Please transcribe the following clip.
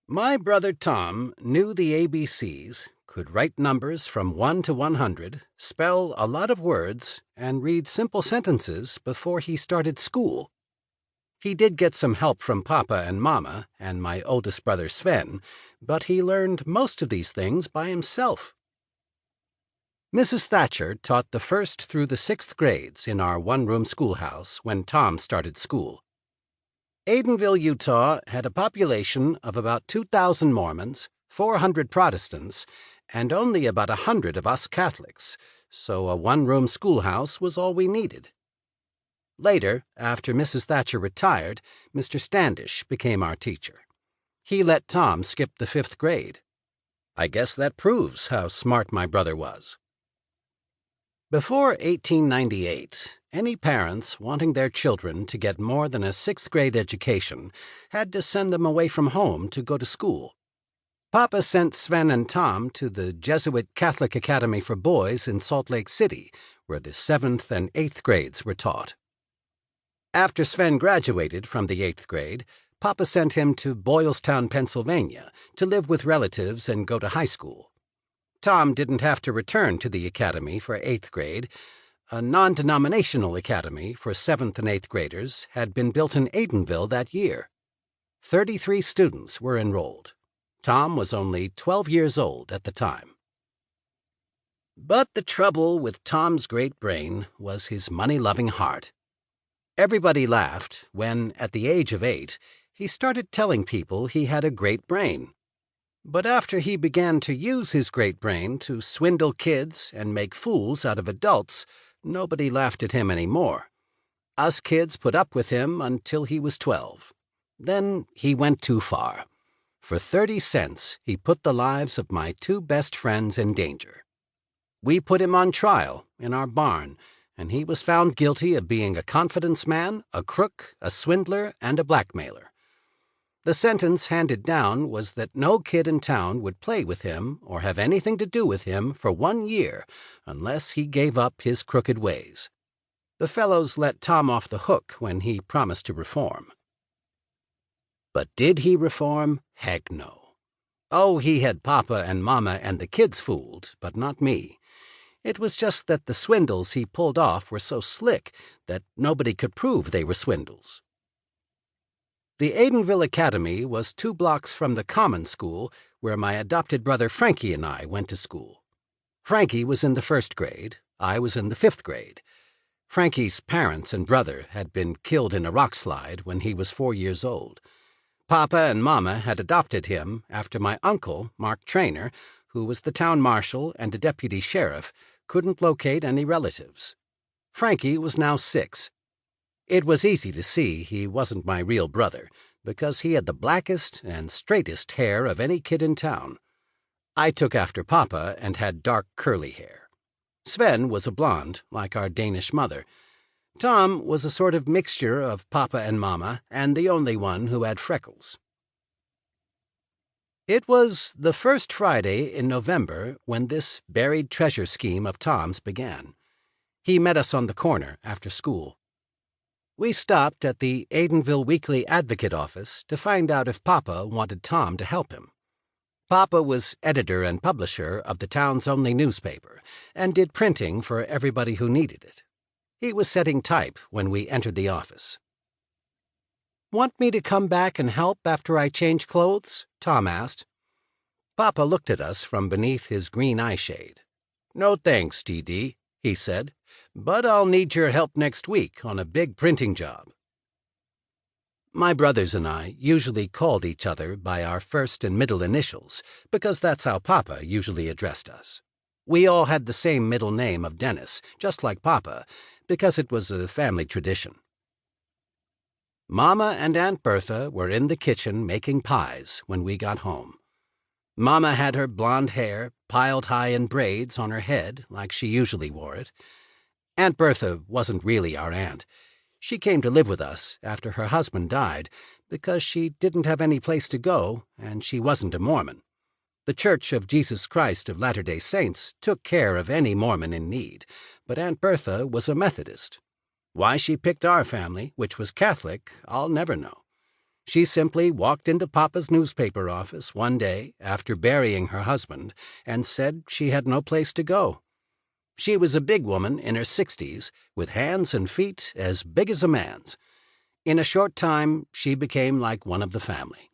My brother Tom knew the ABCs, could write numbers from 1 to 100, spell a lot of words, and read simple sentences before he started school. He did get some help from Papa and Mama and my oldest brother Sven, but he learned most of these things by himself. Mrs. Thatcher taught the 1st through the 6th grades in our one-room schoolhouse when Tom started school. Aidenville, Utah had a population of about 2,000 Mormons, 400 Protestants, and only about 100 of us Catholics, so a one-room schoolhouse was all we needed. Later, after Mrs. Thatcher retired, Mr. Standish became our teacher. He let Tom skip the 5th grade. I guess that proves how smart my brother was. Before 1898, any parents wanting their children to get more than a 6th grade education had to send them away from home to go to school. Papa sent Sven and Tom to the Jesuit Catholic Academy for Boys in Salt Lake City, where the 7th and 8th grades were taught. After Sven graduated from the 8th grade, Papa sent him to Boylestown, Pennsylvania, to live with relatives and go to high school. Tom didn't have to return to the academy for 8th grade. A non-denominational academy for 7th and 8th graders had been built in Aidenville that year. 33 students were enrolled. Tom was only 12 years old at the time. But the trouble with Tom's great brain was his money-loving heart. Everybody laughed when, at the age of 8, he started telling people he had a great brain. But after he began to use his great brain to swindle kids and make fools out of adults, nobody laughed at him anymore. Us kids put up with him until he was 12. Then he went too far. For 30 cents, he put the lives of my 2 best friends in danger. We put him on trial in our barn, and he was found guilty of being a confidence man, a crook, a swindler, and a blackmailer. The sentence handed down was that no kid in town would play with him or have anything to do with him for 1 year unless he gave up his crooked ways. The fellows let Tom off the hook when he promised to reform. But did he reform? Heck no. Oh, he had Papa and Mama and the kids fooled, but not me. It was just that the swindles he pulled off were so slick that nobody could prove they were swindles. The Aidenville Academy was 2 blocks from the common school where my adopted brother Frankie and I went to school. Frankie was in the 1st grade. I was in the 5th grade. Frankie's parents and brother had been killed in a rock slide when he was 4 years old. Papa and Mama had adopted him after my uncle, Mark Traynor, who was the town marshal and a deputy sheriff, couldn't locate any relatives. Frankie was now 6. It was easy to see he wasn't my real brother, because he had the blackest and straightest hair of any kid in town. I took after Papa and had dark curly hair. Sven was a blonde, like our Danish mother. Tom was a sort of mixture of Papa and Mama, and the only one who had freckles. It was the first Friday in November when this buried treasure scheme of Tom's began. He met us on the corner after school. We stopped at the Aidenville Weekly Advocate office to find out if Papa wanted Tom to help him. Papa was editor and publisher of the town's only newspaper and did printing for everybody who needed it. He was setting type when we entered the office. "Want me to come back and help after I change clothes?" Tom asked. Papa looked at us from beneath his green eyeshade. "No thanks, T.D.," he said, "but I'll need your help next week on a big printing job." My brothers and I usually called each other by our first and middle initials, because that's how Papa usually addressed us. We all had the same middle name of Dennis, just like Papa, because it was a family tradition. Mama and Aunt Bertha were in the kitchen making pies when we got home. Mama had her blonde hair piled high in braids on her head like she usually wore it. Aunt Bertha wasn't really our aunt. She came to live with us after her husband died because she didn't have any place to go and she wasn't a Mormon. The Church of Jesus Christ of Latter-day Saints took care of any Mormon in need, but Aunt Bertha was a Methodist. Why she picked our family, which was Catholic, I'll never know. She simply walked into Papa's newspaper office one day after burying her husband and said she had no place to go. She was a big woman in her 60s, with hands and feet as big as a man's. In a short time, she became like one of the family.